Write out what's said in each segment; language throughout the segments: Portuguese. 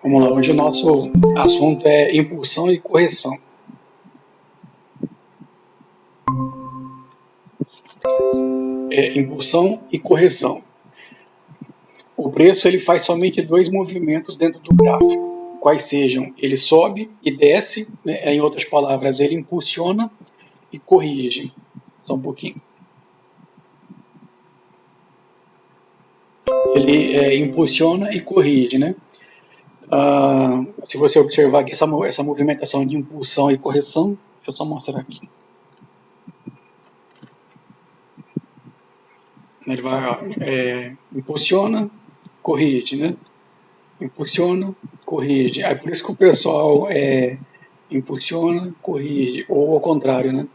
Vamos lá, hoje o nosso assunto é impulsão e correção. Impulsão e correção. O preço ele faz somente dois movimentos dentro do gráfico, quais sejam ele sobe e desce, né? Em outras palavras, ele impulsiona e corrige. Só um pouquinho. Ele impulsiona e corrige, né? Se você observar aqui essa movimentação de impulsão e correção, deixa eu só mostrar aqui. Ele vai impulsiona, corrige, né? Impulsiona, corrige. É por isso que o pessoal impulsiona, corrige, ou ao contrário, né?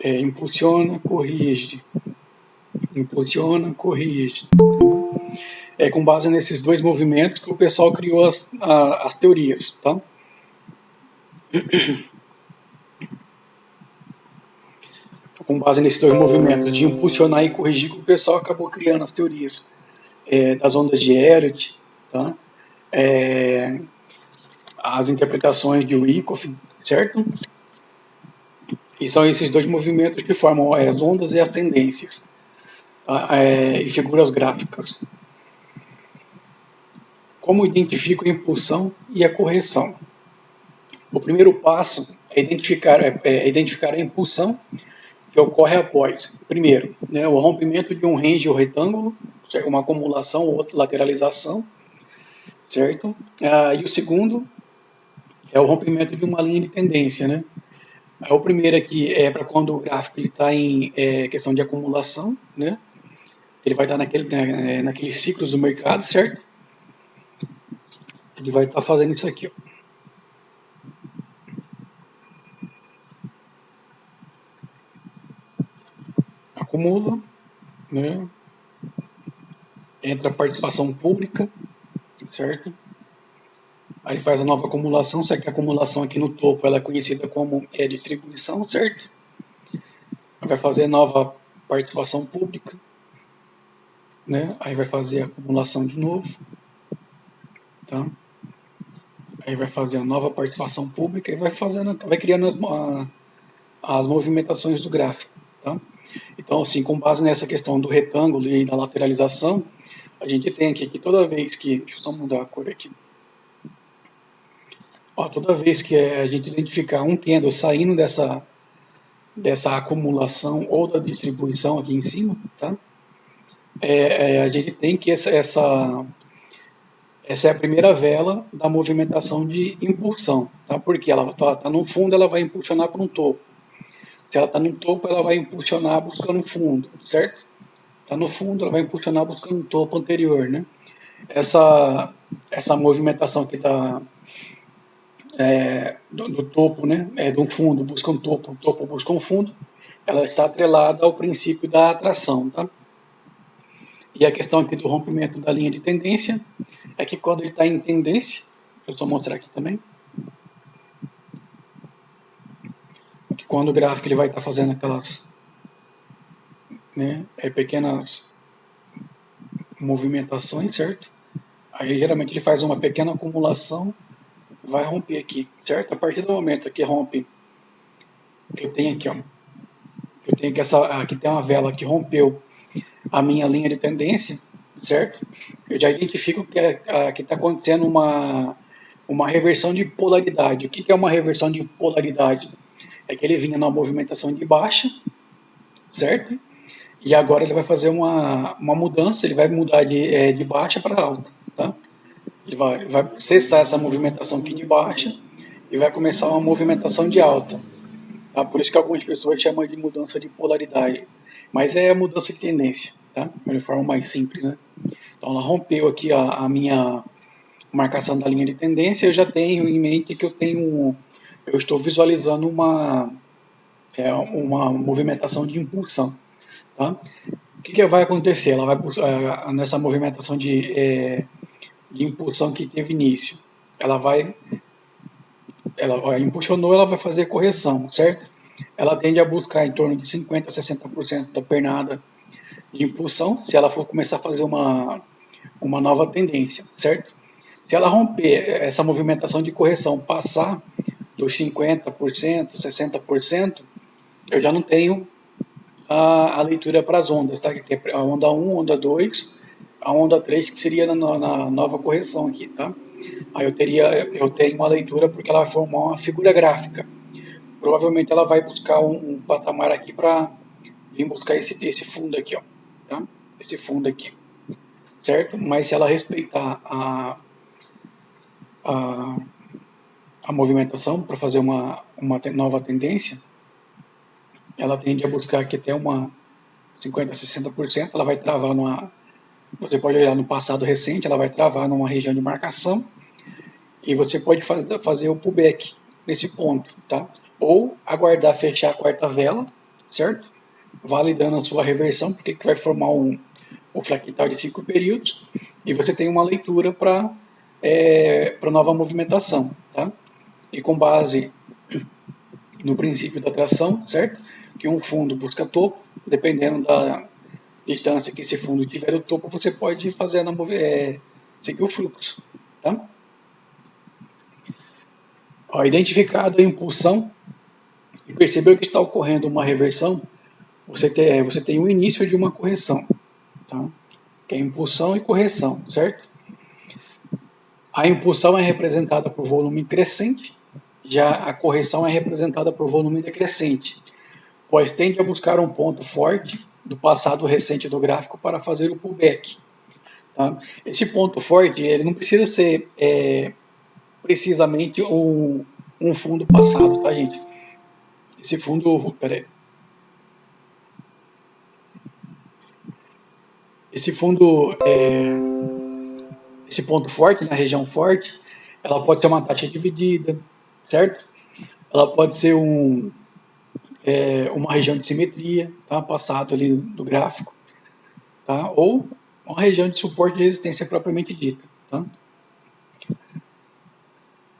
Impulsiona, corrige. Impulsiona, corrige. É com base nesses dois movimentos que o pessoal criou as teorias, tá? Com base nesses dois movimentos de impulsionar e corrigir que o pessoal acabou criando as teorias das ondas de Elliott, tá? É, as interpretações de Wyckoff, certo? E são esses dois movimentos que formam as ondas e as tendências, tá? E figuras gráficas. Como identifico a impulsão e a correção? O primeiro passo é identificar a impulsão que ocorre após, primeiro, né, o rompimento de um range ou retângulo, certo? Uma acumulação ou outra lateralização, certo? E o segundo é o rompimento de uma linha de tendência, né? O primeiro aqui é para quando o gráfico está em questão de acumulação, né? Ele vai estar naqueles ciclos do mercado, certo? Ele vai estar fazendo isso aqui, ó. Acumula, né? Entra a participação pública, certo? Aí faz a nova acumulação, só que a acumulação aqui no topo ela é conhecida como distribuição, certo? Vai fazer nova participação pública, né? Aí vai fazer a acumulação de novo, tá? Aí vai fazer a nova participação pública e vai criando as movimentações do gráfico, tá? Então, assim, com base nessa questão do retângulo e da lateralização, a gente tem aqui que toda vez que, deixa eu só mudar a cor aqui, ó, toda vez que a gente identificar um candle saindo dessa acumulação ou da distribuição aqui em cima, tá? A gente tem que essa é a primeira vela da movimentação de impulsão, tá? Porque ela está no fundo, ela vai impulsionar para um topo. Se ela está no topo, ela vai impulsionar buscando um fundo, certo? Está no fundo, ela vai impulsionar buscando um topo anterior, né? Essa movimentação que está do topo, né? Do fundo busca um topo, o topo busca um fundo, ela está atrelada ao princípio da atração, tá? E a questão aqui do rompimento da linha de tendência é que quando ele está em tendência, deixa eu só mostrar aqui também, que quando o gráfico ele vai estar fazendo aquelas, né, pequenas movimentações, certo? Aí geralmente ele faz uma pequena acumulação, vai romper aqui, certo? A partir do momento que rompe, que eu tenho aqui, ó, que eu tenho que aqui tem uma vela que rompeu a minha linha de tendência, certo? Eu já identifico que está acontecendo uma reversão de polaridade. O que é uma reversão de polaridade? É que ele vinha numa movimentação de baixa, certo? E agora ele vai fazer uma mudança, ele vai mudar de baixa para alta, tá? Ele vai cessar essa movimentação aqui de baixa e vai começar uma movimentação de alta. Tá? Por isso que algumas pessoas chamam de mudança de polaridade. Mas é a mudança de tendência, tá? De forma mais simples, né? Então ela rompeu aqui a minha marcação da linha de tendência, eu já tenho em mente que eu estou visualizando uma movimentação de impulsão, tá? O que vai acontecer? Ela vai nessa movimentação de impulsão que teve início, ela impulsionou, ela vai fazer correção, certo? Ela tende a buscar em torno de 50% a 60% da pernada de impulsão, se ela for começar a fazer uma nova tendência, certo? Se ela romper essa movimentação de correção, passar dos 50%, 60%, eu já não tenho a leitura para as ondas, tá? Que é a onda 1, onda 2, a onda 3, que seria na nova correção aqui, tá? Aí eu tenho uma leitura porque ela vai formar uma figura gráfica. Provavelmente ela vai buscar um patamar aqui para vir buscar esse fundo aqui, ó, tá? Esse fundo aqui, certo? Mas se ela respeitar a, a movimentação para fazer uma nova tendência, ela tende a buscar aqui até uma 50, 60%, ela vai travar numa. Você pode olhar no passado recente, ela vai travar numa região de marcação e você pode fazer o pullback nesse ponto, tá? Ou aguardar fechar a quarta vela, certo? Validando a sua reversão, porque que vai formar um fractal de 5 períodos e você tem uma leitura para nova movimentação, tá? E com base no princípio da atração, certo? Que um fundo busca topo, dependendo da distância que esse fundo tiver o topo, você pode fazer seguir o fluxo, tá? Ó, identificado a impulsão e percebeu que está ocorrendo uma reversão, você tem o início de uma correção, tá? Que é impulsão e correção, certo? A impulsão é representada por volume crescente, já a correção é representada por volume decrescente, pois tende a buscar um ponto forte do passado recente do gráfico para fazer o pullback. Tá? Esse ponto forte ele não precisa ser precisamente um fundo passado, tá, gente? Esse fundo, peraí, esse fundo, esse ponto forte, na região forte, ela pode ser uma taxa dividida, certo? Ela pode ser uma região de simetria, tá? Passado ali do gráfico, tá? Ou uma região de suporte e resistência propriamente dita, tá?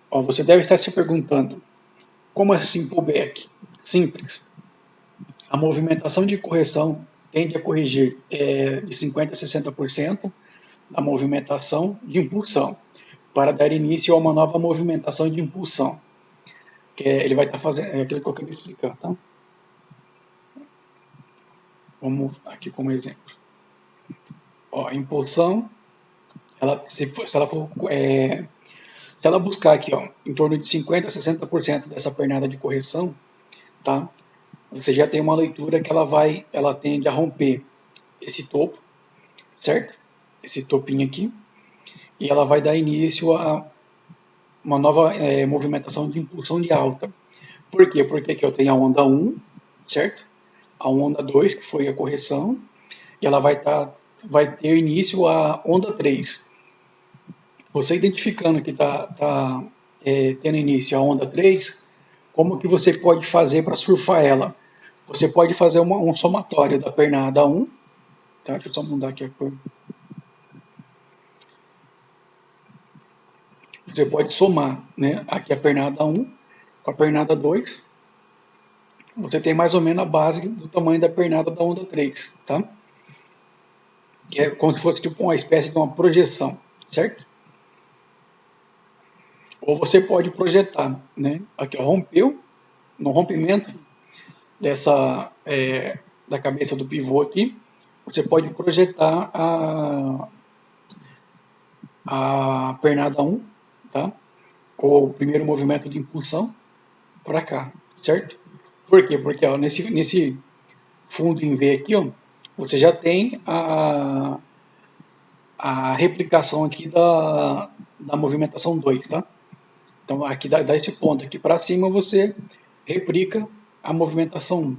Ó, você deve estar se perguntando, como assim pullback? Simples. A movimentação de correção tende a corrigir de 50% a 60% da movimentação de impulsão, para dar início a uma nova movimentação de impulsão, que ele vai estar fazendo aquilo que eu acabei de explicar. Tá? Vamos aqui como exemplo. Ó, a impulsão, se ela for se ela buscar aqui, ó, em torno de 50% a 60% dessa pernada de correção, tá? Você já tem uma leitura que ela tende a romper esse topo, certo? Esse topinho aqui, e ela vai dar início a uma nova movimentação de impulsão de alta. Por quê? Porque aqui eu tenho a onda 1, certo? A onda 2, que foi a correção, e ela vai ter início a onda 3. Você identificando que está tendo início a onda 3, como que você pode fazer para surfar ela? Você pode fazer um somatório da pernada 1, tá? Deixa eu só mudar aqui a cor. Você pode somar, né, aqui a pernada 1 com a pernada 2. Você tem mais ou menos a base do tamanho da pernada da onda 3, tá? Que é como se fosse tipo uma espécie de uma projeção, certo? Ou você pode projetar, né? Aqui, ó, rompeu, no rompimento da cabeça do pivô aqui, você pode projetar a pernada 1, tá? Ou o primeiro movimento de impulsão para cá, certo? Por quê? Porque ó, nesse fundo em V aqui, ó, você já tem a replicação aqui da movimentação 2, tá? Então aqui dá esse ponto aqui para cima, você replica a movimentação 1.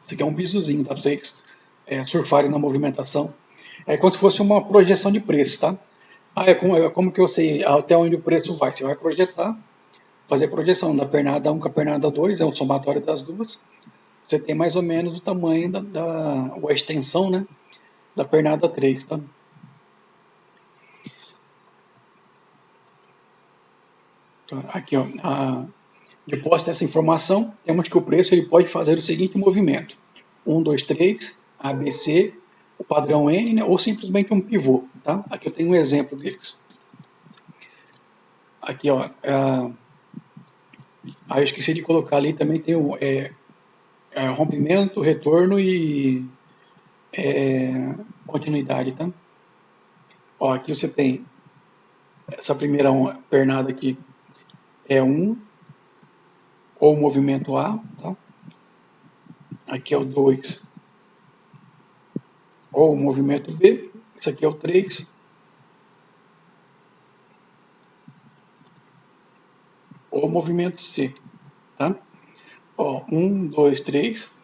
Isso aqui é um bisuzinho, tá? Para vocês surfarem na movimentação. É como se fosse uma projeção de preço, tá? Como que eu sei até onde o preço vai? Você vai projetar, fazer a projeção da pernada 1 com a pernada 2, é um somatório das duas. Você tem mais ou menos o tamanho ou a extensão, né, da pernada 3, tá? Então, aqui, ó, depois dessa informação, temos que o preço ele pode fazer o seguinte movimento: 1, 2, 3, ABC, o padrão N, né, ou simplesmente um pivô, tá? Aqui eu tenho um exemplo deles. Aqui, ó, eu esqueci de colocar ali, também tem o rompimento, retorno e continuidade, tá? Ó, aqui você tem essa primeira pernada aqui é um ou movimento A, tá? Aqui é o 2 ou movimento B, isso aqui é o 3 ou movimento C, tá? Ó, 1, 2, 3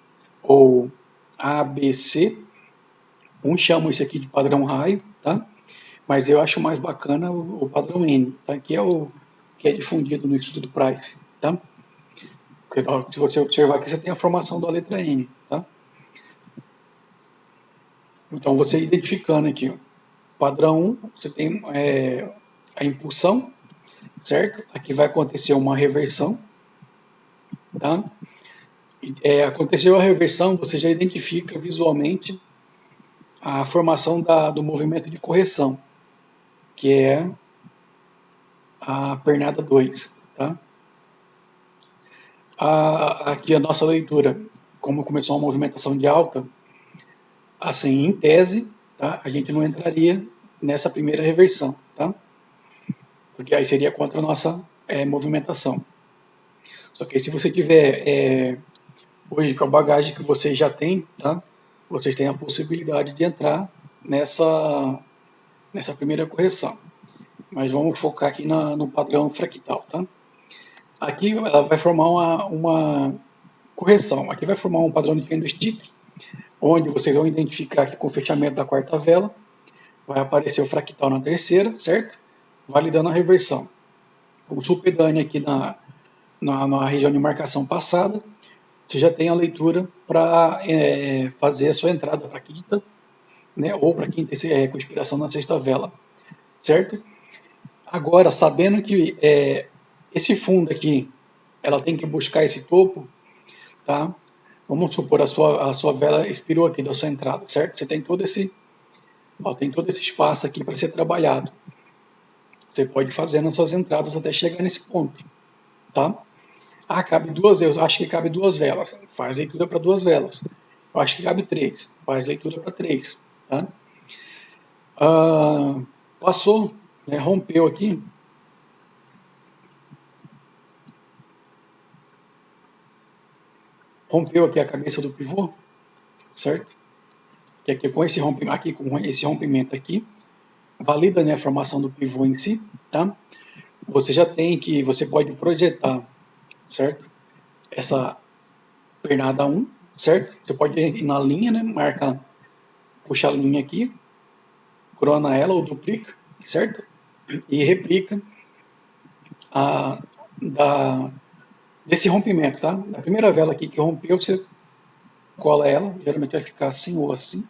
ou A, B, C. Uns chamam isso aqui de padrão raio, tá? Mas eu acho mais bacana o padrão N, tá? Que é o que é difundido no estudo Price, tá? Porque, ó, se você observar aqui, você tem a formação da letra N, tá? Então, você identificando aqui, ó, padrão 1, você tem a impulsão, certo? Aqui vai acontecer uma reversão, tá? Aconteceu a reversão, você já identifica visualmente a formação do movimento de correção, que é a pernada 2, tá? Aqui a nossa leitura, como começou uma movimentação de alta, assim, em tese, tá? A gente não entraria nessa primeira reversão, tá? Porque aí seria contra a nossa movimentação. Só que se você tiver hoje com a bagagem que vocês já têm, tá? Vocês têm a possibilidade de entrar nessa primeira correção. Mas vamos focar aqui no padrão fractal, tá? Aqui ela vai formar uma correção. Aqui vai formar um padrão de candlestick, onde vocês vão identificar que com o fechamento da quarta vela vai aparecer o fractal na terceira, certo? Validando a reversão. O supedâneo aqui na região de marcação passada, você já tem a leitura para fazer a sua entrada para a quinta, né? Ou para a quinta com inspiração na sexta vela, certo? Agora, sabendo que esse fundo aqui, ela tem que buscar esse topo, tá? Vamos supor a sua vela expirou aqui da sua entrada, certo? Você tem todo esse espaço aqui para ser trabalhado. Você pode fazer nas suas entradas até chegar nesse ponto, tá? Cabe duas, eu acho que cabe duas velas. Faz leitura para duas velas. Eu acho que cabe três. Faz leitura para três, tá? Passou, né, rompeu aqui. Rompeu aqui a cabeça do pivô, certo? Que aqui com esse rompimento aqui, valida, né, a formação do pivô em si, tá? Você já tem que, você pode projetar, certo? Essa pernada 1, certo? Você pode ir na linha, né? Marca, puxa a linha aqui, crona ela ou duplica, certo? E replica a, da, desse rompimento, tá? Da primeira vela aqui que rompeu, você cola ela, geralmente vai ficar assim ou assim,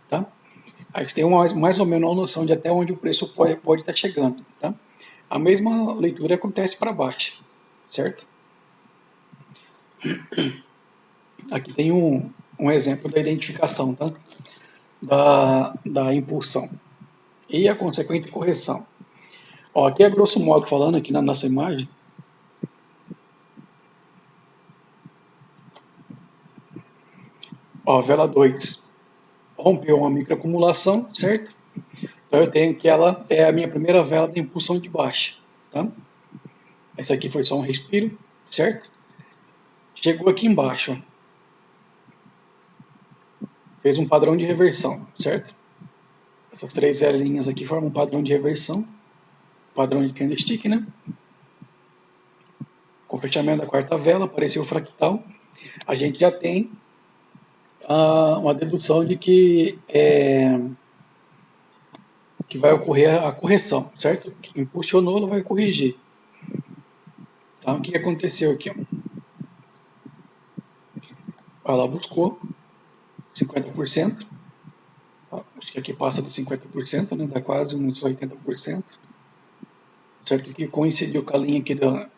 tá? Aí você tem mais ou menos uma noção de até onde o preço pode estar chegando, tá? A mesma leitura acontece para baixo, certo? Aqui tem um exemplo da identificação, tá? Da impulsão e a consequente correção. Ó, aqui é grosso modo falando aqui na nossa imagem. Ó, vela 2 rompeu uma microacumulação, certo? Então eu tenho que ela é a minha primeira vela de impulsão de baixa, tá? Essa aqui foi só um respiro, certo? Chegou aqui embaixo, ó, fez um padrão de reversão, certo? Essas três velinhas aqui formam um padrão de reversão, padrão de candlestick, né? Com o fechamento da quarta vela, apareceu o fractal. A gente já tem uma dedução de que vai ocorrer a correção, certo? Que impulsionou, ela vai corrigir. Então, o que aconteceu aqui? Ela buscou 50%, acho que aqui passa de 50%, né? Dá quase uns 80%, certo? Que coincidiu com a linha aqui com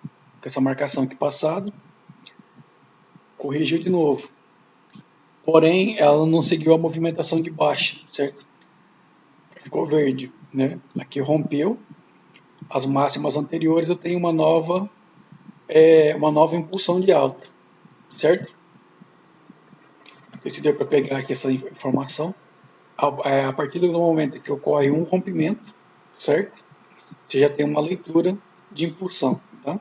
essa marcação aqui passada, corrigiu de novo, porém ela não seguiu a movimentação de baixa, certo? Ficou verde, né? Aqui rompeu as máximas anteriores, eu tenho uma nova impulsão de alta, certo? Não sei se deu para pegar aqui essa informação. A partir do momento que ocorre um rompimento, certo? Você já tem uma leitura de impulsão, tá?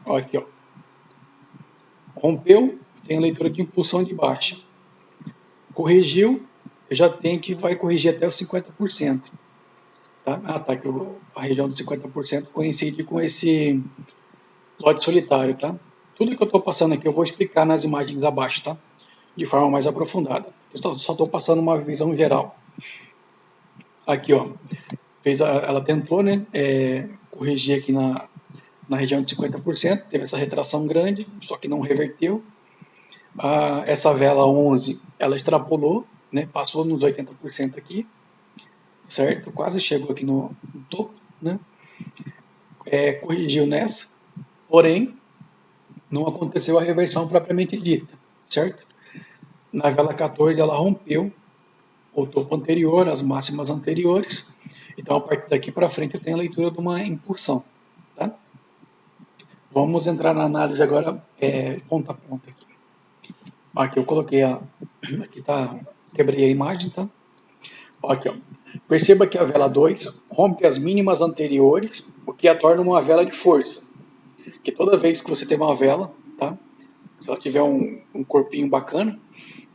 Ó, aqui, ó. Rompeu, tem a leitura de impulsão de baixa. Corrigiu, eu já tenho que vai corrigir até os 50%. Tá? Ah, tá, que a região de 50% coincide com esse lote solitário, tá? Tudo que eu estou passando aqui eu vou explicar nas imagens abaixo, tá? De forma mais aprofundada. Eu só estou passando uma visão geral. Aqui, ó, ela tentou, né, corrigir aqui na região de 50%, teve essa retração grande, só que não reverteu. Essa vela 11, ela extrapolou, né, passou nos 80% aqui, certo? Quase chegou aqui no topo, né? Corrigiu nessa, porém, não aconteceu a reversão propriamente dita, certo? Na vela 14, ela rompeu o topo anterior, as máximas anteriores, então a partir daqui para frente eu tenho a leitura de uma impulsão, tá? Vamos entrar na análise agora ponta a ponta aqui. Aqui eu coloquei aqui tá, quebrei a imagem, tá? Aqui, ó. Perceba que a vela 2 rompe as mínimas anteriores, o que a torna uma vela de força. Que toda vez que você tem uma vela, tá? Se ela tiver um corpinho bacana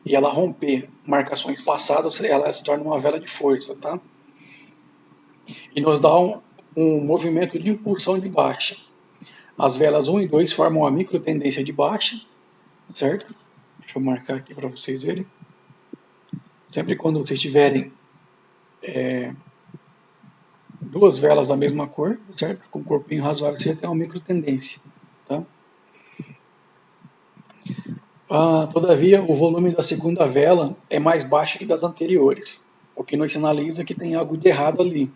e ela romper marcações passadas, ela se torna uma vela de força, tá? E nos dá um movimento de impulsão de baixa. As velas 1 e 2 formam a micro tendência de baixa, certo? Deixa eu marcar aqui para vocês verem. Sempre quando vocês tiverem duas velas da mesma cor, certo? Com um corpinho razoável, você já tem uma micro tendência, tá? Todavia, o volume da segunda vela é mais baixo que das anteriores, o que nos sinaliza que tem algo de errado ali.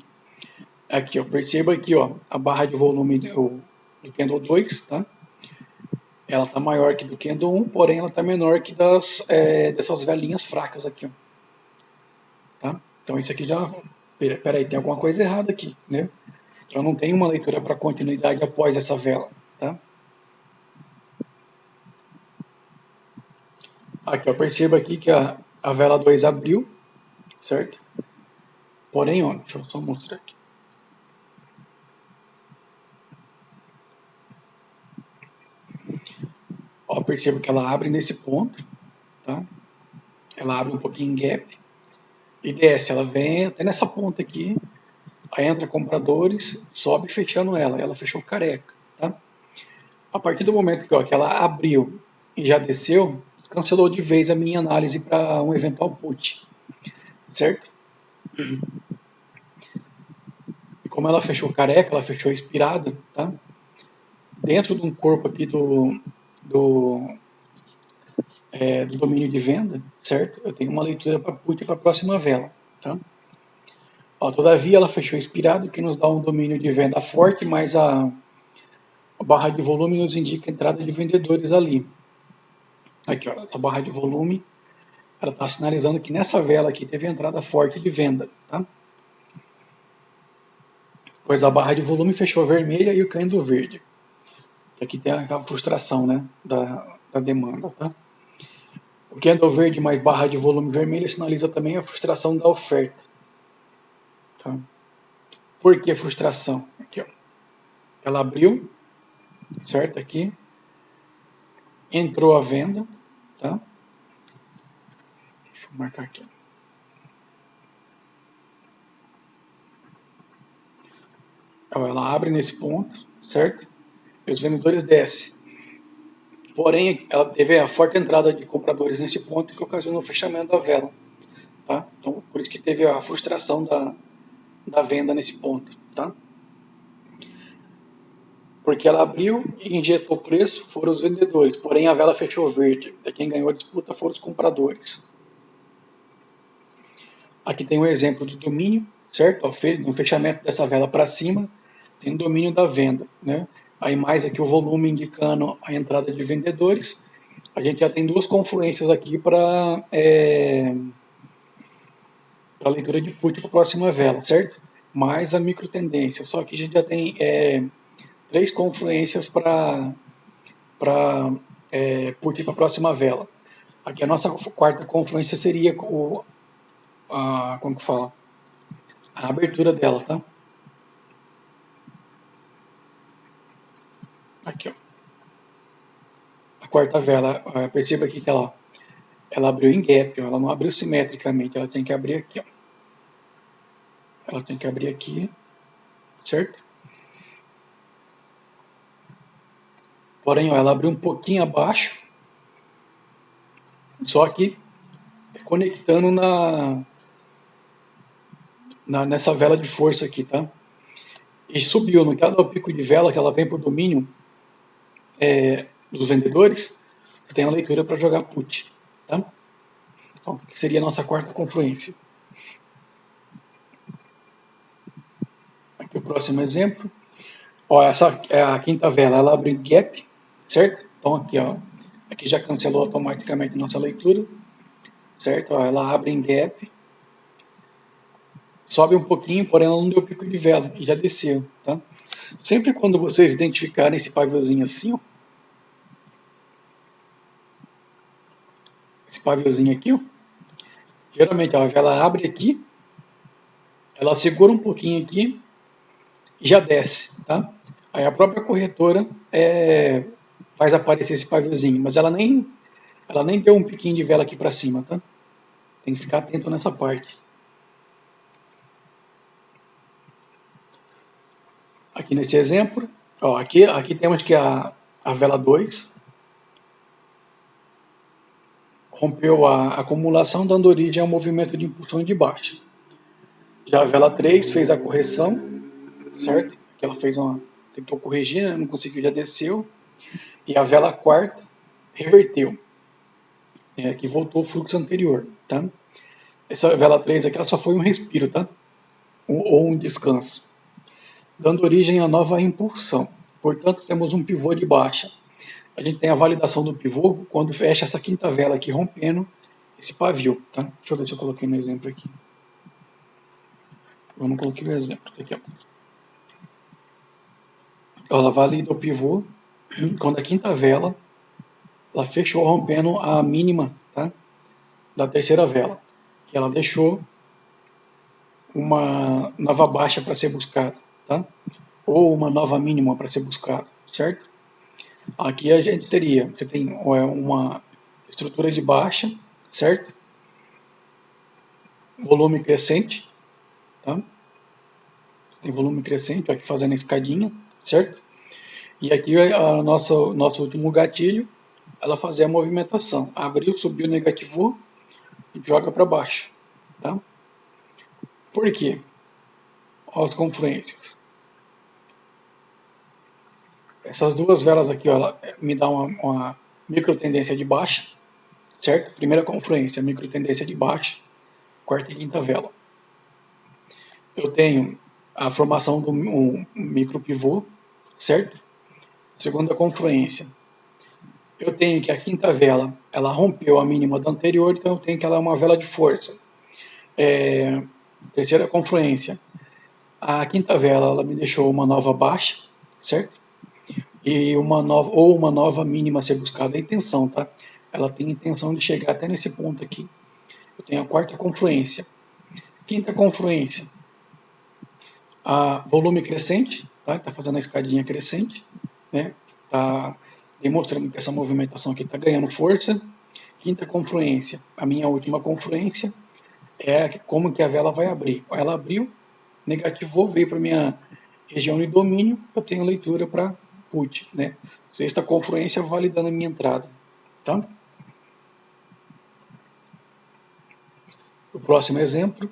Aqui, ó, perceba aqui, ó, a barra de volume do candle 2, tá? Ela está maior que do candle 1, porém ela está menor que dessas velinhas fracas aqui, ó. Tá? Então isso aqui já... Peraí, tem alguma coisa errada aqui, né? Eu não tenho uma leitura para continuidade após essa vela, tá? Aqui, ó, perceba aqui que a vela 2 abriu, certo? Porém, ó, deixa eu só mostrar aqui. Ó, perceba que ela abre nesse ponto, tá? Ela abre um pouquinho em gap e desce. Ela vem até nessa ponta aqui, aí entra compradores, sobe fechando ela. Ela fechou careca, tá? A partir do momento que ela abriu e já desceu, cancelou de vez a minha análise para um eventual put, certo? E como ela fechou careca, ela fechou expirada, tá? Dentro de um corpo aqui do, do domínio de venda, certo? Eu tenho uma leitura para put para a próxima vela, tá? Ó, todavia, ela fechou expirado, que nos dá um domínio de venda forte, mas a barra de volume nos indica a entrada de vendedores ali. Aqui, ó, essa barra de volume, ela está sinalizando que nessa vela aqui teve entrada forte de venda, tá? Pois a barra de volume fechou vermelha e o candle verde. Aqui tem aquela frustração, né, da demanda, tá? O candle verde mais barra de volume vermelha sinaliza também a frustração da oferta, tá? Por que frustração? Aqui, ó. Ela abriu, certo? Aqui. Entrou a venda, tá? Deixa eu marcar aqui. Ela abre nesse ponto, certo? E os vendedores descem. Porém, ela teve a forte entrada de compradores nesse ponto que ocasionou o fechamento da vela, tá? Então, por isso que teve a frustração da venda nesse ponto, tá? Porque ela abriu e injetou preço foram os vendedores, porém a vela fechou verde. Quem ganhou a disputa foram os compradores. Aqui tem um exemplo de domínio, certo? No fechamento dessa vela para cima, tem o domínio da venda, né? Aí mais aqui o volume indicando a entrada de vendedores A gente já tem duas confluências aqui para para leitura de put para a próxima vela, certo? Mais a microtendência. Só que a gente já tem três confluências para put para a próxima vela. Aqui a nossa quarta confluência seria como que fala? A abertura dela, tá? Aqui, ó. A quarta vela, perceba aqui que ela abriu em gap, ó, ela não abriu simetricamente, ela tem que abrir aqui, ó. Ela tem que abrir aqui, certo? Porém, ó, ela abriu um pouquinho abaixo, só que conectando nessa vela de força aqui, tá? E subiu, no caso do pico de vela, que ela vem por domínio dos vendedores, você tem a leitura para jogar put, tá? Então, que seria a nossa quarta confluência. Aqui o próximo exemplo. Ó, essa é a quinta vela, ela abre gap, certo? Então aqui, ó, aqui já cancelou automaticamente a nossa leitura, certo? Ó, ela abre em gap, sobe um pouquinho, porém ela não deu pico de vela e já desceu, tá? Sempre quando vocês identificarem esse paviozinho assim, ó, esse paviozinho aqui, ó, geralmente ó, a vela abre aqui, ela segura um pouquinho aqui e já desce, tá? Aí a própria corretora faz aparecer esse paviozinho, mas ela nem deu um piquinho de vela aqui para cima, tá? Tem que ficar atento nessa parte. Aqui nesse exemplo, ó, aqui temos que a vela 2 rompeu a acumulação, dando origem ao movimento de impulsão de baixa. Já a vela 3 fez a correção, certo? Que ela tentou corrigir, né? Não conseguiu, já desceu. E a vela quarta reverteu, que voltou ao fluxo anterior, tá? Essa vela 3 aqui ela só foi um respiro, tá? Ou um descanso, dando origem à nova impulsão. Portanto, temos um pivô de baixa. A gente tem a validação do pivô quando fecha essa quinta vela aqui rompendo esse pavio, tá? Deixa eu ver se eu coloquei no exemplo aqui. Eu não coloquei o exemplo. Aqui, ó. Ela valida o pivô quando a quinta vela ela fechou rompendo a mínima, tá? Da terceira vela. E ela deixou uma nova baixa para ser buscada, tá? Ou uma nova mínima para ser buscada, certo? Aqui a gente teria, você tem uma estrutura de baixa, certo? Volume crescente, tá? Você tem volume crescente, aqui fazendo a escadinha, certo? E aqui a nosso último gatilho, ela fazer a movimentação. Abriu, subiu, negativou e joga para baixo, tá? Por quê? Olha as confluências. Essas duas velas aqui, ó, ela me dá uma micro tendência de baixa, certo? Primeira confluência, micro tendência de baixa, quarta e quinta vela. Eu tenho a formação do micro pivô, certo? Segunda confluência. Eu tenho que a quinta vela, ela rompeu a mínima da anterior, então eu tenho que ela é uma vela de força. Terceira confluência. A quinta vela, ela me deixou uma nova baixa, certo? E uma nova mínima a ser buscada. A intenção, tá? Ela tem intenção de chegar até nesse ponto aqui. Eu tenho a quarta confluência. Quinta confluência, a volume crescente, tá? Está fazendo a escadinha crescente, né? Está demonstrando que essa movimentação aqui está ganhando força. Quinta confluência, a minha última confluência é como que a vela vai abrir. Ela abriu, negativou, veio para minha região de domínio, eu tenho leitura para put, né? Sexta confluência validando a minha entrada, tá? O próximo exemplo.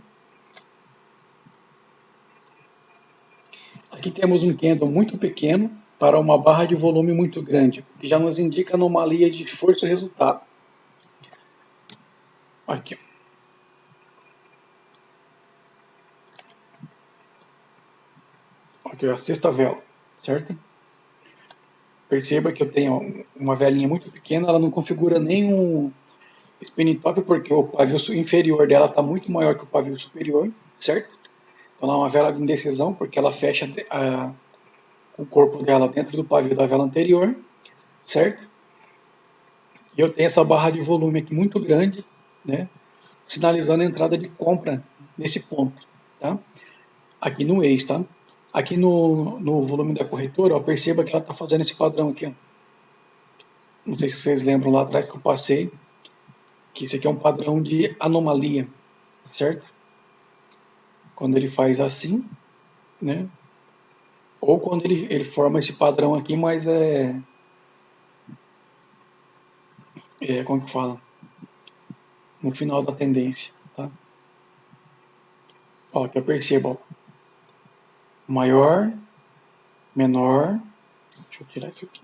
Aqui temos um candle muito pequeno para uma barra de volume muito grande, que já nos indica anomalia de força e resultado. Aqui, aqui a sexta vela, certo? Perceba que eu tenho uma velinha muito pequena, ela não configura nenhum spinning top porque o pavio inferior dela está muito maior que o pavio superior, certo? Então ela é uma vela de indecisão porque ela fecha o corpo dela dentro do pavio da vela anterior, certo? E eu tenho essa barra de volume aqui muito grande, né? Sinalizando a entrada de compra nesse ponto, tá? Aqui no ex, tá? Aqui no volume da corretora, ó, perceba que ela está fazendo esse padrão aqui, ó. Não sei se vocês lembram lá atrás que eu passei, que isso aqui é um padrão de anomalia, certo? Quando ele faz assim, né? Ou quando ele forma esse padrão aqui, mas como que fala? No final da tendência, tá? Ó, que eu percebo, ó, maior, menor, deixa eu tirar isso aqui.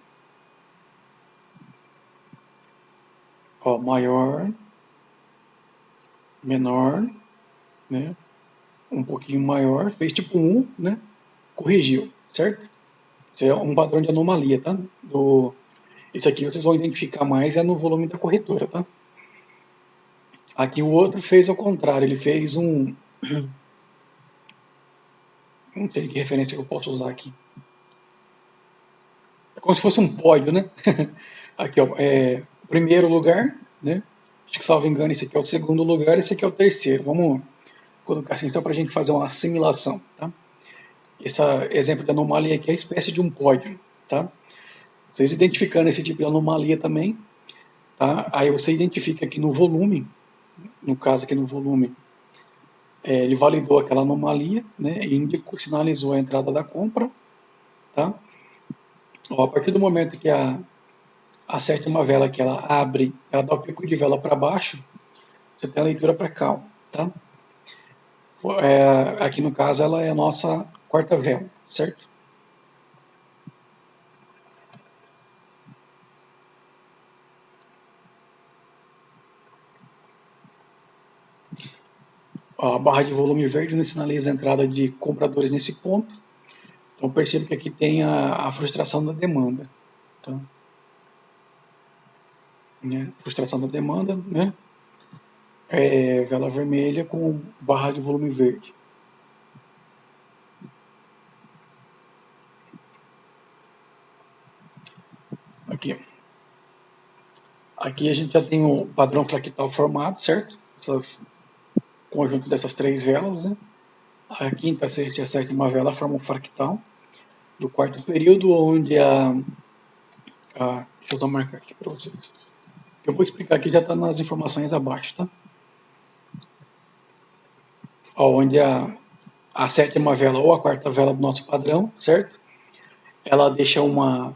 Ó, maior, menor, né? Um pouquinho maior, fez tipo um U, né? Corrigiu, certo? Isso é um padrão de anomalia, tá? Esse aqui vocês vão identificar mais no volume da corretora, tá? Aqui o outro fez ao contrário, ele fez não sei que referência que eu posso usar aqui. É como se fosse um pódio, né? Aqui, ó, o primeiro lugar, né? Acho que, salvo engano, esse aqui é o segundo lugar, esse aqui é o terceiro. Vamos colocar assim, só para a gente fazer uma assimilação, tá? Esse exemplo de anomalia aqui é a espécie de um pódio, tá? Vocês identificando esse tipo de anomalia também, tá? Aí você identifica aqui no volume, no caso aqui no volume, ele validou aquela anomalia, né? E indicou, sinalizou a entrada da compra, tá? Ó, a partir do momento que acerte uma vela que ela abre, ela dá o pico de vela para baixo, você tem a leitura para cal, tá? Aqui no caso ela é a nossa quarta vela, certo? A barra de volume verde nos sinaliza a entrada de compradores nesse ponto. Então percebo que aqui tem a frustração da demanda. Tá? Né? Frustração da demanda, né? Vela vermelha com barra de volume verde. Aqui. Aqui a gente já tem o padrão fractal formado, certo? Conjunto dessas três velas, né? A quinta, sexta e a sétima vela formam um fractal do quarto período, onde deixa eu só marcar aqui para vocês. O que eu vou explicar aqui já está nas informações abaixo, tá? Onde a sétima vela ou a quarta vela do nosso padrão, certo? Ela deixa uma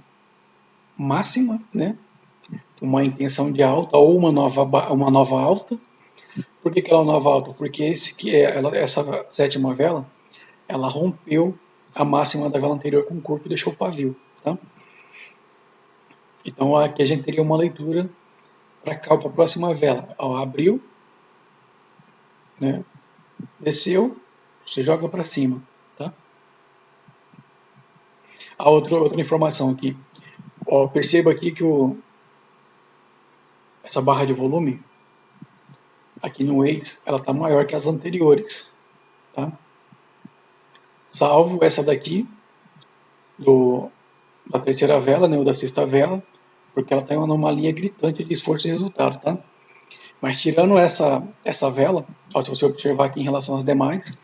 máxima, né? Uma intenção de alta ou uma nova alta. Por que ela é uma nova alta? Porque essa sétima vela, ela rompeu a máxima da vela anterior com o corpo e deixou o pavio, tá? Então aqui a gente teria uma leitura para cá, para a próxima vela. Ó, abriu, né? Desceu, você joga para cima, tá? A outra informação aqui. Ó, perceba aqui que essa barra de volume, aqui no Waze, ela está maior que as anteriores, tá? Salvo essa daqui, da terceira vela, né, ou da sexta vela, porque ela tem uma anomalia gritante de esforço e resultado, tá? Mas tirando essa vela, ó, se você observar aqui em relação às demais,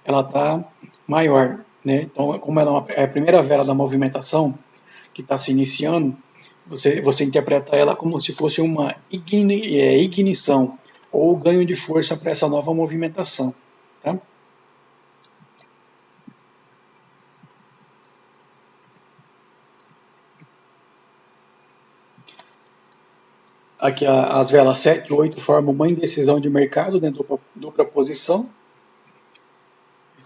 ela está maior, né? Então, como ela é a primeira vela da movimentação que está se iniciando, você interpreta ela como se fosse uma ignição ou ganho de força para essa nova movimentação, tá? Aqui as velas 7 e 8 formam uma indecisão de mercado, né, dupla posição,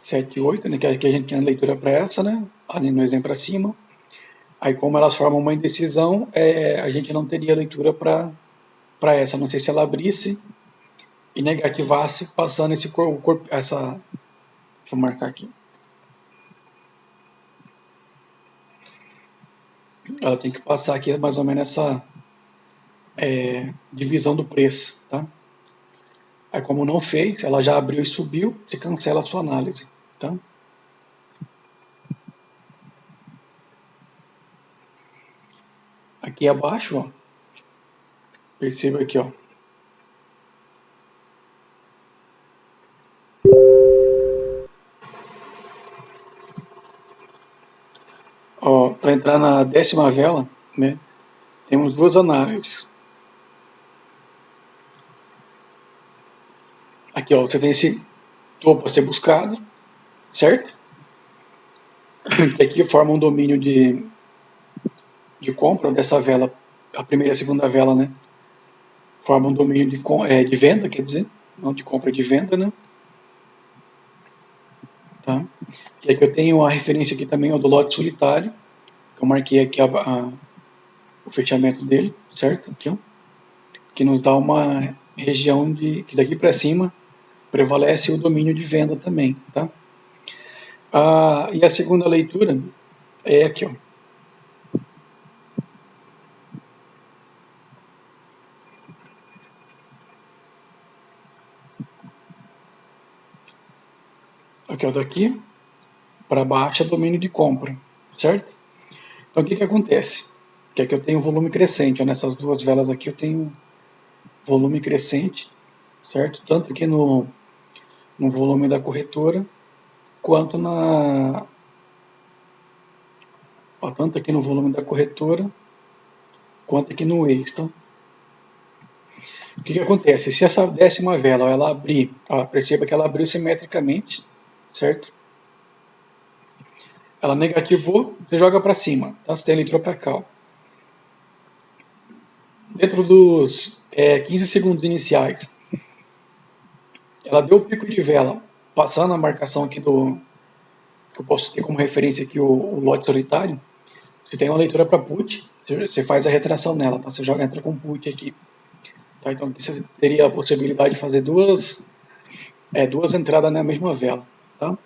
7 e 8, né, que aqui a gente tem a leitura para essa, né, ali no exemplo para cima. Aí como elas formam uma indecisão, a gente não teria leitura para essa, não sei se ela abrisse e negativasse, passando esse corpo, deixa eu marcar aqui. ela tem que passar aqui mais ou menos essa divisão do preço, tá? Aí como não fez, ela já abriu e subiu, você cancela a sua análise, tá? Aqui abaixo, ó, perceba aqui, ó, para entrar na 10ª vela, né, temos duas análises. Aqui, ó, você tem esse topo a ser buscado, certo? Que aqui forma um domínio de compra dessa vela, a primeira e a segunda vela, né? Forma um domínio de venda, quer dizer, não de compra, de venda, né? Tá? E aqui eu tenho a referência aqui também ó, do lote solitário, que eu marquei aqui o fechamento dele, certo? Aqui, ó, que nos dá uma região que daqui para cima prevalece o domínio de venda também, tá? E a segunda leitura é aqui, ó. Aqui, ó, daqui para baixo é domínio de compra, certo? Então o que que acontece? Que aqui eu tenho volume crescente, ó, nessas duas velas aqui eu tenho volume crescente, certo? Tanto aqui no volume da corretora, quanto tanto aqui no volume da corretora, quanto aqui no Waze, o que que acontece? Se essa 10ª vela ela abrir, perceba que ela abriu simetricamente, certo? Ela negativou, você joga para cima, tá? Você entrou para cá. Ó. Dentro dos 15 segundos iniciais, ela deu o pico de vela, passando a marcação aqui que eu posso ter como referência aqui o lote solitário. Você tem uma leitura para put, você faz a retração nela, tá? Você entra com put aqui. Tá? Então aqui você teria a possibilidade de fazer duas entradas na mesma vela. Tá?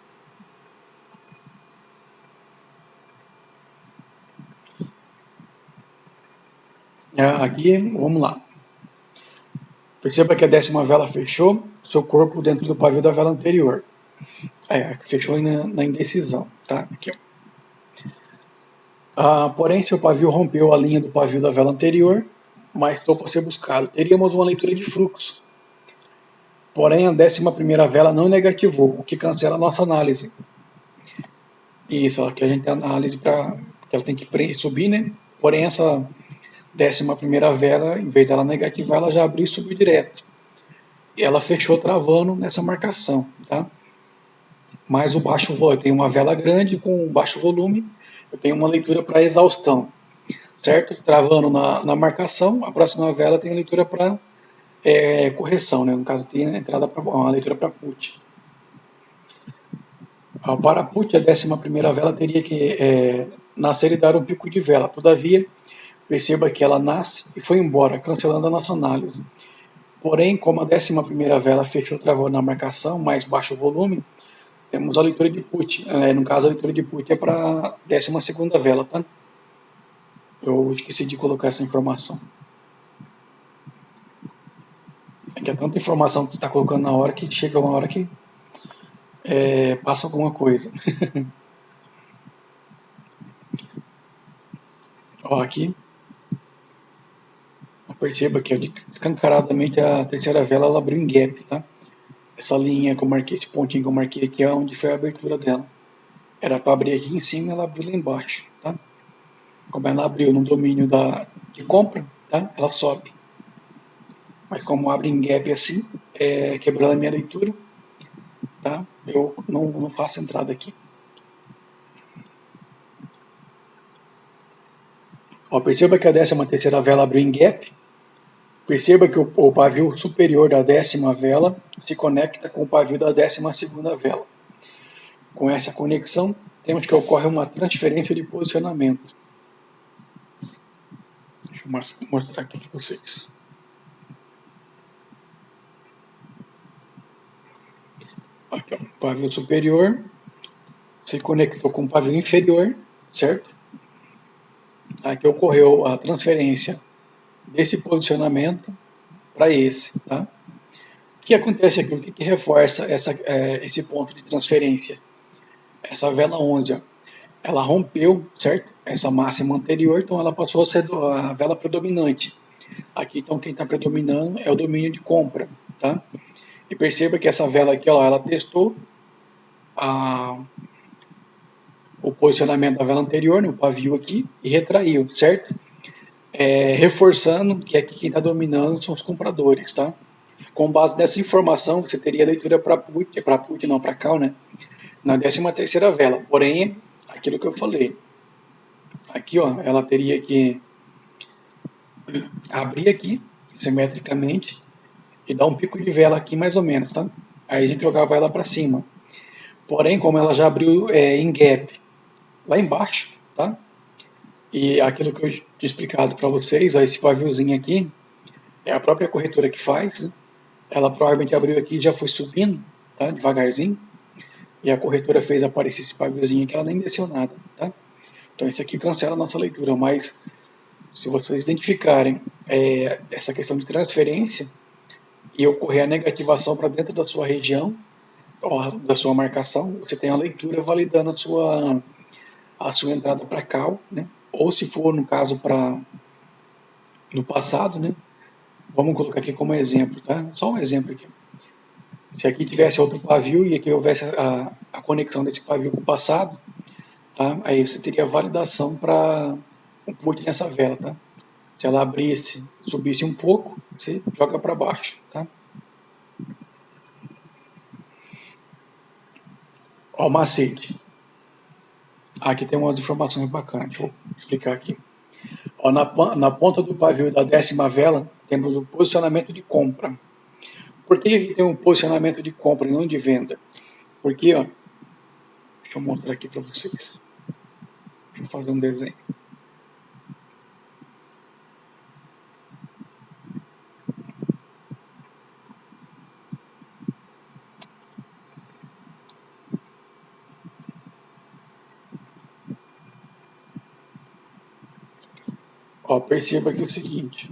Aqui, vamos lá. Perceba que a 10ª vela fechou seu corpo dentro do pavio da vela anterior. Fechou na indecisão. Tá? Aqui, ó. Porém, seu pavio rompeu a linha do pavio da vela anterior, mas topo a ser buscado. Teríamos uma leitura de fluxo. Porém, a 11ª vela não negativou, o que cancela a nossa análise. Isso, aqui a gente tem análise para que ela tem que subir, né? Porém, essa 11ª vela, em vez dela negativar, ela já abriu e subiu direto. E ela fechou travando nessa marcação, tá? Mas o baixo volume, eu tenho uma vela grande com baixo volume, eu tenho uma leitura para exaustão, certo? Travando na marcação, a próxima vela tem a leitura para correção, né? No caso, tem a entrada para uma leitura para put. Para put, a 11ª vela teria que nascer e dar um pico de vela. Todavia, perceba que ela nasce e foi embora, cancelando a nossa análise. Porém, como a 11ª vela fechou travou na marcação, mais baixo volume, temos a leitura de put. No caso, a leitura de put é para a 12ª vela, tá? Eu esqueci de colocar essa informação. É que é tanta informação que você está colocando na hora que chega uma hora que passa alguma coisa. Ó, aqui, perceba que escancaradamente a terceira vela ela abriu em gap, tá? Essa linha que eu marquei, esse pontinho que eu marquei aqui é onde foi a abertura dela. Era para abrir aqui em cima, ela abriu lá embaixo, tá? Como ela abriu no domínio de compra, tá? Ela sobe. Mas como abre em gap assim, quebrando a minha leitura, tá? Eu não faço entrada aqui. Ó, perceba que a 13ª vela abriu em gap. Perceba que o pavio superior da 10ª vela se conecta com o pavio da 12ª vela. Com essa conexão, temos que ocorre uma transferência de posicionamento. Deixa eu mostrar aqui para vocês. Aqui, ó, pavio superior se conectou com o pavio inferior, certo? tá? Que ocorreu a transferência desse posicionamento para esse, tá? O que acontece aqui? O que reforça esse ponto de transferência? Essa vela 11, ó, ela rompeu, certo? Essa máxima anterior, então ela passou a ser a vela predominante. Aqui, então, quem está predominando é o domínio de compra, tá? E perceba que essa vela aqui, ó, ela testou a, o posicionamento da vela anterior, né, o pavio aqui, e retraiu, certo? Reforçando que aqui quem está dominando são os compradores, tá? Com base nessa informação, você teria leitura para put não, para call, né? Na 13ª vela. Porém, aquilo que eu falei, aqui, ó, ela teria que abrir aqui, simetricamente, e dar um pico de vela aqui mais ou menos, tá? Aí a gente jogava ela para cima. Porém, como ela já abriu em gap lá embaixo, tá? E aquilo que eu tinha explicado para vocês, ó, esse paviozinho aqui, é a própria corretora que faz, né? Ela provavelmente abriu aqui e já foi subindo, tá? Devagarzinho. E a corretora fez aparecer esse paviozinho aqui, ela nem desceu nada, tá? Então isso aqui cancela a nossa leitura, mas se vocês identificarem essa questão de transferência e ocorrer a negativação para dentro da sua região, ó, da sua marcação, você tem a leitura validando a sua entrada para cal, né? Ou se for, no caso, para no passado, né? Vamos colocar aqui como exemplo, tá? Só um exemplo aqui. Se aqui tivesse outro pavio e aqui houvesse a conexão desse pavio com o passado, tá? Aí você teria validação para um put nessa vela, tá? Se ela abrisse, subisse um pouco, você joga para baixo, tá? Ó, o macete. Aqui tem umas informações bacanas, deixa eu explicar aqui. Ó, na ponta do pavio da 10ª vela, temos o posicionamento de compra. Por que aqui tem um posicionamento de compra e não de venda? Porque, ó, deixa eu mostrar aqui para vocês. Deixa eu fazer um desenho. Ó, perceba aqui o seguinte.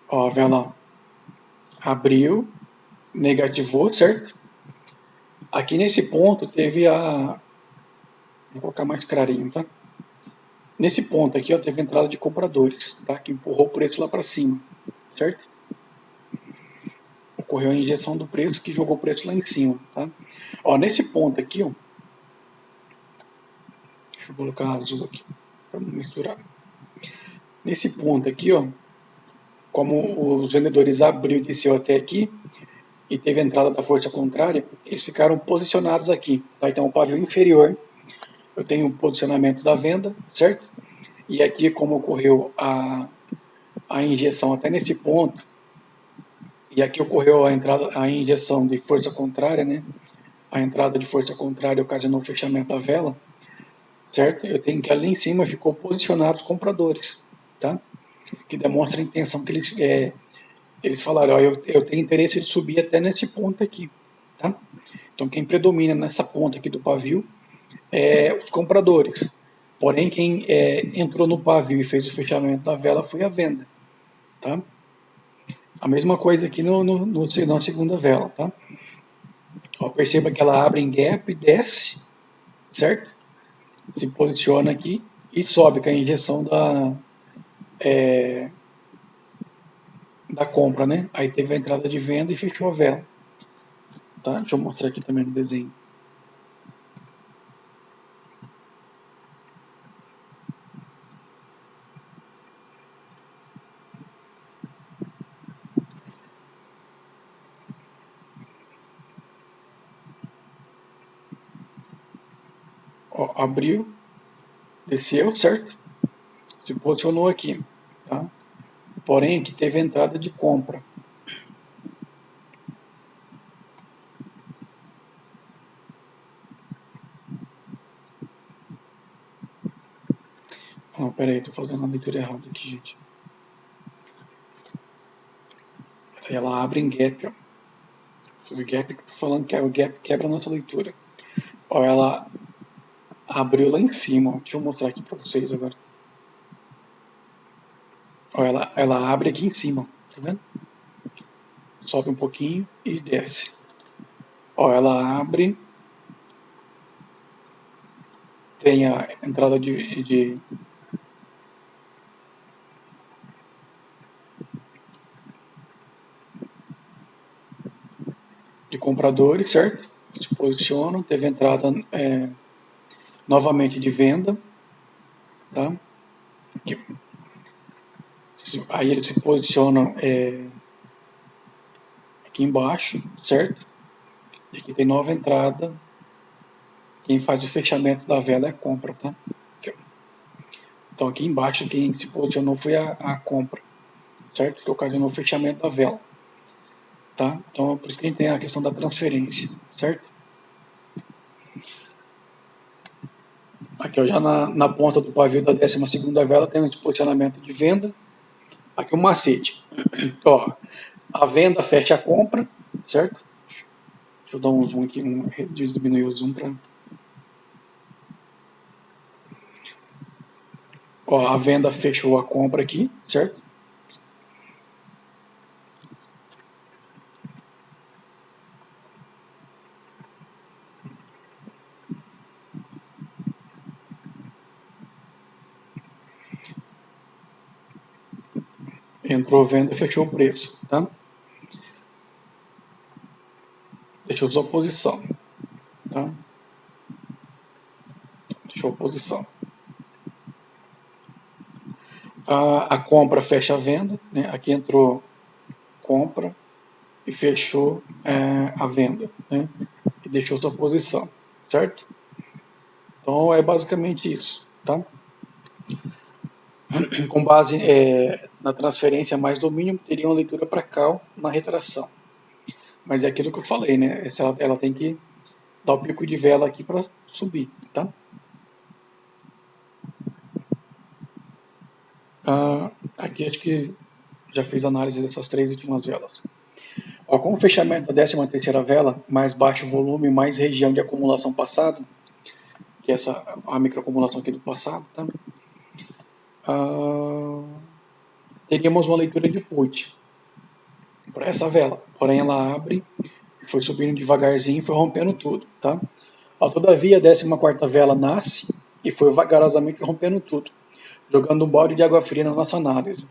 Ó, a vela abriu, negativou, certo? Aqui nesse ponto teve a... Vou colocar mais clarinho, tá? Nesse ponto aqui, ó, teve entrada de compradores, tá? Que empurrou o preço lá para cima, certo? Ocorreu a injeção do preço que jogou o preço lá em cima, tá? Ó, nesse ponto aqui, ó, deixa eu colocar azul aqui para não misturar. Nesse ponto aqui, ó, como os vendedores abriu e desceu até aqui e teve a entrada da força contrária, eles ficaram posicionados aqui, tá? Então o pavio inferior eu tenho o posicionamento da venda, certo? E aqui como ocorreu a injeção até nesse ponto, e aqui ocorreu a injeção de força contrária, né? A entrada de força contrária ocasionou o fechamento da vela, certo? Eu tenho que ali em cima ficou posicionado os compradores, tá? Que demonstra a intenção que eles falaram, ó, eu tenho interesse de subir até nesse ponto aqui, tá? Então quem predomina nessa ponta aqui do pavio é os compradores. Porém, quem entrou no pavio e fez o fechamento da vela foi a venda, tá? A mesma coisa aqui na segunda vela, tá? Ó, perceba que ela abre em gap, desce, certo? Se posiciona aqui e sobe com a injeção da compra, né? Aí teve a entrada de venda e fechou a vela, tá? Deixa eu mostrar aqui também no desenho. Ó, abriu, desceu, certo? Se posicionou aqui, tá? Porém, aqui teve a entrada de compra. Não, peraí, tô fazendo a leitura errada aqui, gente. Ela abre em gap, ó, Esses gap que eu tô falando que é o gap quebra a nossa leitura. Ó, ela abriu lá em cima. Ó. Deixa eu mostrar aqui para vocês agora. Ó, ela abre aqui em cima. Tá vendo? Sobe um pouquinho e desce. Ó, ela abre. Tem a entrada de compradores, certo? Se posicionam. Teve entrada novamente de venda. Tá? Aí eles se posicionam aqui embaixo, certo? E aqui tem nova entrada. Quem faz o fechamento da vela é a compra, tá? Aqui, então aqui embaixo quem se posicionou foi a compra, certo? Que ocasionou o fechamento da vela, tá? Então por isso que a gente tem a questão da transferência, certo? Aqui ó, já na ponta do pavio da 12ª vela tem um posicionamento de venda. Aqui o macete. Ó, a venda fecha a compra, certo? Deixa eu dar um zoom aqui, diminuir o zoom para. Ó, a venda fechou a compra aqui, certo? Entrou venda, fechou o preço, tá? Deixou só posição, tá? Deixou posição. A compra fecha a venda, né? Aqui entrou compra e fechou a venda, né? E deixou sua posição, certo? Então é basicamente isso, tá? Com base na transferência mais domínio, teria uma leitura para cal na retração. Mas é aquilo que eu falei, né? Ela tem que dar o pico de vela aqui para subir, tá? Aqui acho que já fiz análise dessas 3 últimas velas. Ó, com o fechamento da 13ª vela, mais baixo volume, mais região de acumulação passada, que é a microacumulação aqui do passado, tá? Teríamos uma leitura de put para essa vela, porém ela abre, foi subindo devagarzinho e foi rompendo tudo, tá? Ó, todavia a 14ª vela nasce e foi vagarosamente rompendo tudo, jogando um balde de água fria na nossa análise.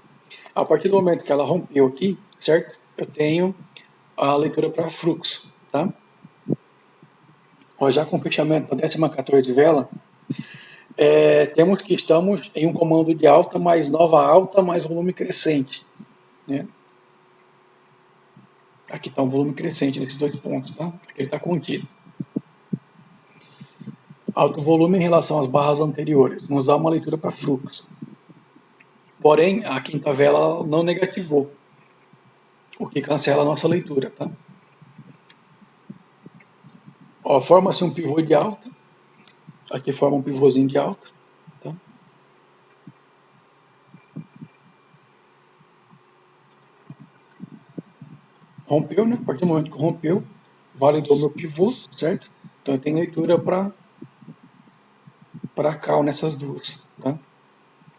A partir do momento que ela rompeu aqui, certo? Eu tenho a leitura para fluxo, tá? Ó, já com o fechamento da 14ª vela, temos que estamos em um comando de alta mais nova alta mais volume crescente, né? Aqui está um volume crescente nesses 2 pontos, tá? Aqui ele está contido. Alto volume em relação às barras anteriores, nos dá uma leitura para fluxo. Porém, a quinta vela não negativou, o que cancela a nossa leitura, tá? Ó, forma-se um pivô de alta, aqui forma um pivôzinho de alta, tá? Rompeu, né? A partir do momento que rompeu, validou meu pivô, certo? Então eu tenho leitura para cal nessas duas, tá?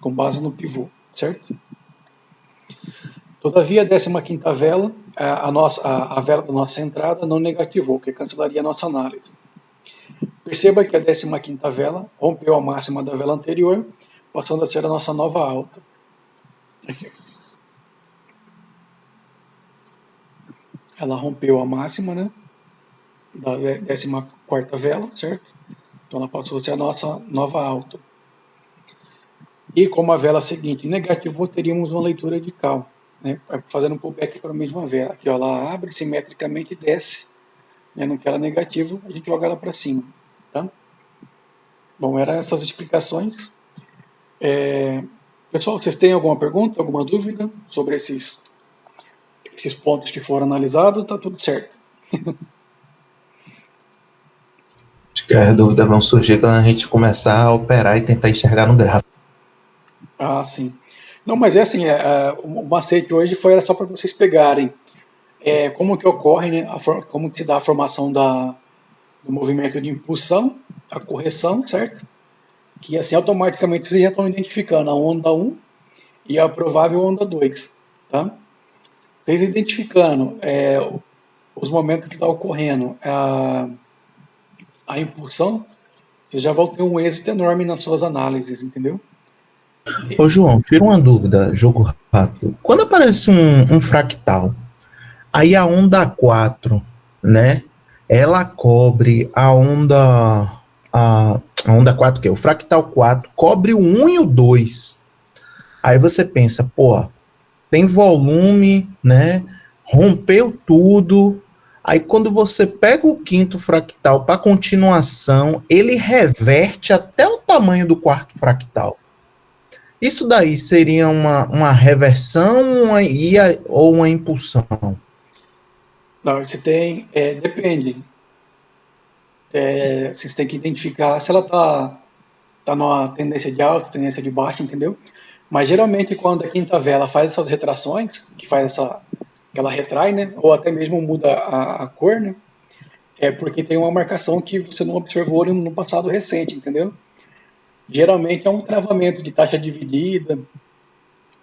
Com base no pivô, certo? Todavia, a 15ª vela, a vela da nossa entrada não negativou, que cancelaria a nossa análise. Perceba que a 15ª vela rompeu a máxima da vela anterior, passando a ser a nossa nova alta. Aqui. Ela rompeu a máxima, né, da 14ª vela, certo? Então ela passou a ser a nossa nova alta. E como a vela seguinte negativou, teríamos uma leitura de cal, né, fazendo um pullback para a mesma vela. Aqui ó, ela abre simetricamente e desce, né, no que era negativo, a gente joga ela para cima, tá? Bom, eram essas explicações. Pessoal, vocês têm alguma pergunta, alguma dúvida sobre esses pontos que foram analisados? Está tudo certo. Acho que as dúvidas vão surgir quando a gente começar a operar e tentar enxergar no gráfico. Ah, sim. Não, mas é assim, o macete hoje foi só para vocês pegarem como que ocorre, né, como que se dá a formação do movimento de impulsão, a correção, certo? Que assim automaticamente vocês já estão identificando a onda um e a provável onda 2, tá? Vocês identificando os momentos que está ocorrendo a impulsão, vocês já vão ter um êxito enorme nas suas análises, entendeu? Ô João, tira uma dúvida, jogo rápido. Quando aparece um fractal, aí a onda 4, né? Ela cobre a onda 4 que é o fractal 4, cobre o 1 e o 2. Aí você pensa, pô, tem volume, né? Rompeu tudo. Aí quando você pega o quinto fractal para continuação, ele reverte até o tamanho do quarto fractal. Isso daí seria uma reversão ou uma impulsão? Não, você tem, depende. Vocês têm que identificar se ela tá numa tendência de alta, tendência de baixa, entendeu? Mas geralmente quando a quinta vela faz essas retrações, que ela retrai, né? Ou até mesmo muda a cor, né? É porque tem uma marcação que você não observou no passado recente, entendeu? Geralmente é um travamento de taxa dividida,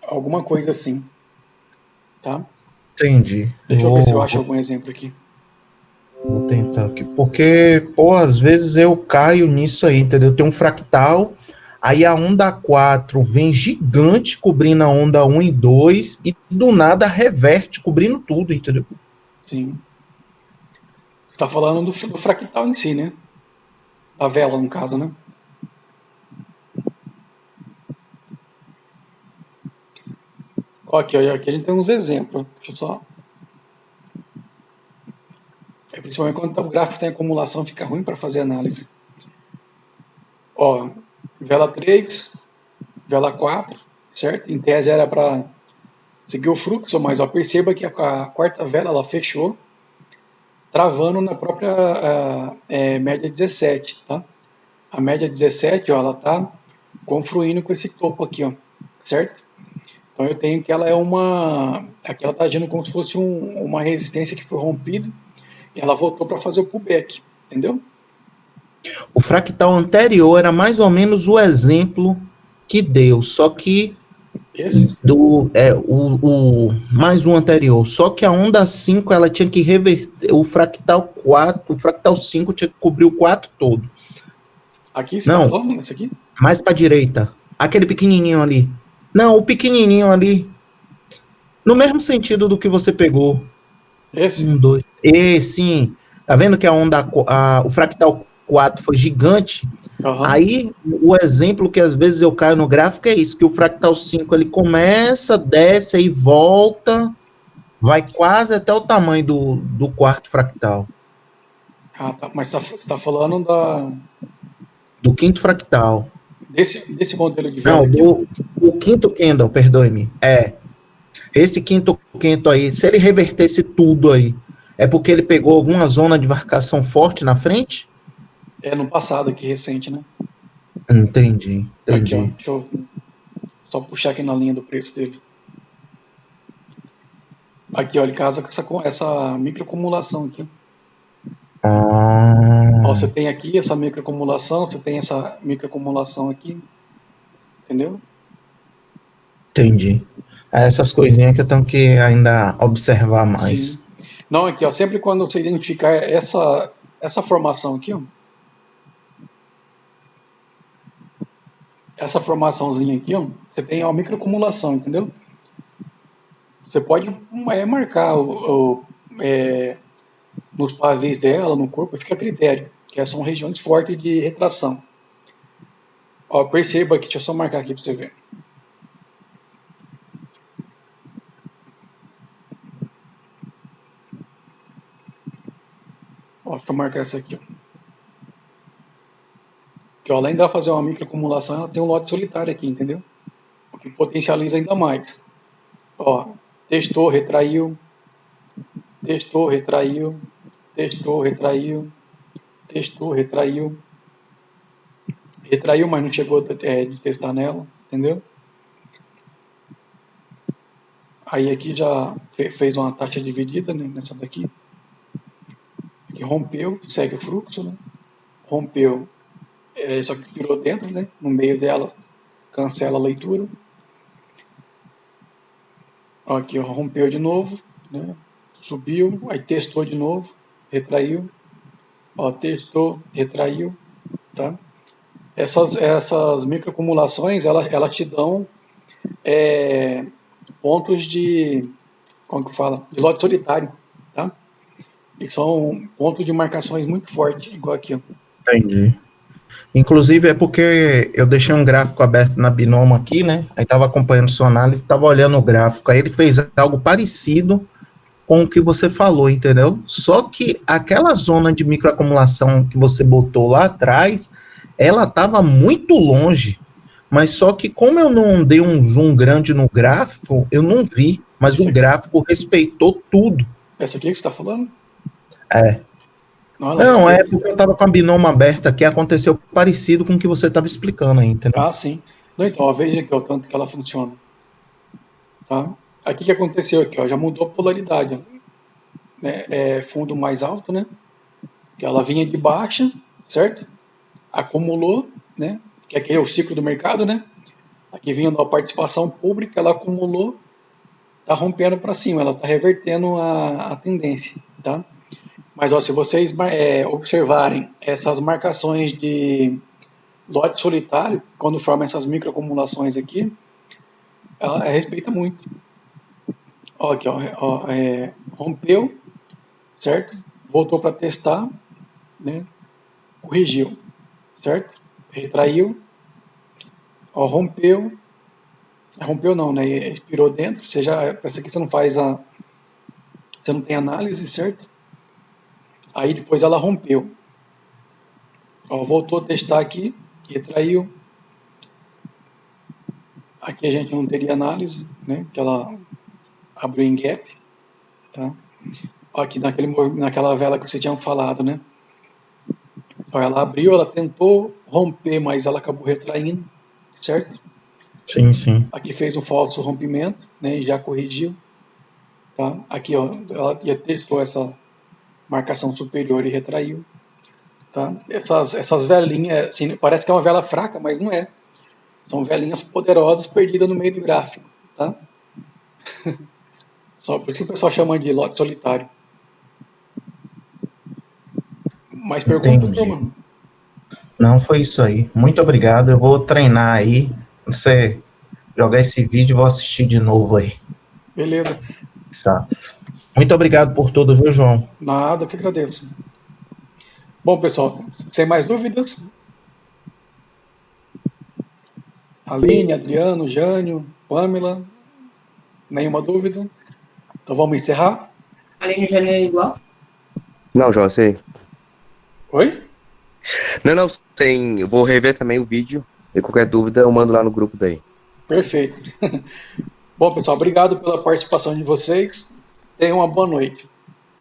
alguma coisa assim, tá? Entendi. Deixa eu ver se eu acho algum exemplo aqui. Vou tentar aqui. Porque, pô, às vezes eu caio nisso aí, entendeu? Tem um fractal, aí a onda 4 vem gigante cobrindo a onda um e 2 e do nada reverte cobrindo tudo, entendeu? Sim. Você está falando do fractal em si, né? Da vela, no caso, né? Ó, aqui a gente tem uns exemplos. Deixa eu só. Principalmente quando o gráfico tem acumulação, fica ruim para fazer análise. Ó, vela 3, vela 4, certo? Em tese era para seguir o fluxo, mas ó, perceba que a quarta vela ela fechou, travando na própria média 17, tá? A média 17, ó, ela está confluindo com esse topo aqui, ó, certo? Então eu tenho que ela é uma. Aqui ela está agindo como se fosse uma resistência que foi rompida e ela voltou para fazer o pullback, entendeu? O fractal anterior era mais ou menos o exemplo que deu, só que Esse? mais um anterior, só que a onda 5 ela tinha que reverter o fractal 4, o fractal 5 tinha que cobrir o 4 todo. Aqui você está Não, falando? Esse aqui? mais para direita. Aquele pequenininho ali. Não, o pequenininho ali. No mesmo sentido do que você pegou. Esse? Um, dois. E sim. Tá vendo que o fractal 4 foi gigante? Aham. Aí, o exemplo que às vezes eu caio no gráfico é isso, que o fractal 5 ele começa, desce e volta, vai quase até o tamanho do quarto fractal, Ah, tá. Mas você está falando do quinto fractal. desse modelo de vela Não, aqui, ó. o quinto candle, perdoe-me. Esse quinto quinto aí, se ele revertesse tudo aí, é porque ele pegou alguma zona de marcação forte na frente? É no passado aqui, recente, né? Entendi, Aqui, ó. entendi. Deixa eu só puxar aqui na linha do preço dele. Aqui, ó, ele casa com essa microacumulação aqui. Ó, você Ah, tem aqui essa microacumulação, você tem essa microacumulação aqui, entendeu? entendi. Essas coisinhas que eu tenho que ainda observar Sim. mais. Não, aqui, ó, sempre quando você identificar essa formação aqui, ó, essa formaçãozinha aqui, ó, você tem a microacumulação, entendeu? Você pode marcar é, nos pavis dela, no corpo, fica a critério, que são regiões fortes de retração. Ó, perceba aqui, deixa eu só marcar aqui para você ver. Ó, deixa eu marcar essa aqui, ó. Que ó, além dela fazer uma microacumulação, ela tem um lote solitário aqui, entendeu? O que potencializa ainda mais. Ó, testou, retraiu, testou, retraiu, testou, retraiu, testou, retraiu, retraiu, mas não chegou de testar nela, entendeu? Aí aqui já fez uma taxa dividida, né, nessa daqui. Aqui rompeu, segue o fluxo, né? Rompeu, só que virou dentro, né? No meio dela, cancela a leitura. Ó, aqui ó, rompeu de novo, né? Subiu, aí testou de novo, retraiu. Ó, testou, retraiu, tá? Essas microacumulações, elas te dão é, pontos de, como que fala? De lote solitário, tá? E são pontos de marcações muito fortes, igual aqui, ó. Entendi. Inclusive é porque eu deixei um gráfico aberto na Binomo aqui, né? Aí estava acompanhando sua análise, estava olhando o gráfico. Aí ele fez algo parecido com o que você falou, entendeu? Só que aquela zona de microacumulação que você botou lá atrás, ela estava muito longe. Mas só que como eu não dei um zoom grande no gráfico, eu não vi. Mas Esse o aqui, gráfico respeitou tudo. essa aqui que você está falando? É. Não, ela Não, é respeita. porque eu estava com a Binomo aberta aqui, aconteceu parecido com o que você estava explicando aí, entendeu? Ah, sim. Não, então, ó, veja aqui ó, o tanto que ela funciona, tá? Aqui o que aconteceu aqui, ó, já mudou a polaridade, ó, né? É fundo mais alto, né? Que ela vinha de baixa, certo? Acumulou, né? Que aqui é o ciclo do mercado, né? Aqui vinha da participação pública, ela acumulou, tá rompendo para cima, ela tá revertendo a tendência, tá? Mas ó, se vocês observarem essas marcações de lote solitário, quando forma essas microacumulações aqui, ela respeita muito. Ó, aqui, ó, rompeu, certo? Voltou para testar, né? Corrigiu, certo? Retraiu, ó, rompeu não, né? Expirou dentro, parece que você não faz você não tem análise, certo? Aí depois ela rompeu, ó, voltou a testar aqui, retraiu. Aqui a gente não teria análise, né? Que ela abriu em gap, tá? Ó, aqui naquela vela que você tinha falado, né? Ó, ela abriu, ela tentou romper, mas ela acabou retraindo, certo? Sim, sim. Aqui fez um falso rompimento, né? E já corrigiu, tá? Aqui, ó, ela já testou essa marcação superior e retraiu, tá? Essas velinhas, assim, parece que é uma vela fraca, mas não é. São velinhas poderosas perdidas no meio do gráfico, tá? Só por isso que o pessoal chama de lote solitário. Mais perguntas, turma? Entendi. Não foi isso aí. Muito obrigado. Eu vou treinar aí. Você jogar esse vídeo, eu vou assistir de novo aí. Beleza. Tá. Muito obrigado por tudo, viu, João? Nada, que agradeço. Bom, pessoal, sem mais dúvidas, Aline, Adriano, Jânio, Pamela, nenhuma dúvida? Então vamos encerrar? Aline Júnior é igual? Não, João, sei. Oi? Não, tem. Eu vou rever também o vídeo. E qualquer dúvida eu mando lá no grupo daí. Perfeito. Bom, pessoal, obrigado pela participação de vocês. Tenham uma boa noite.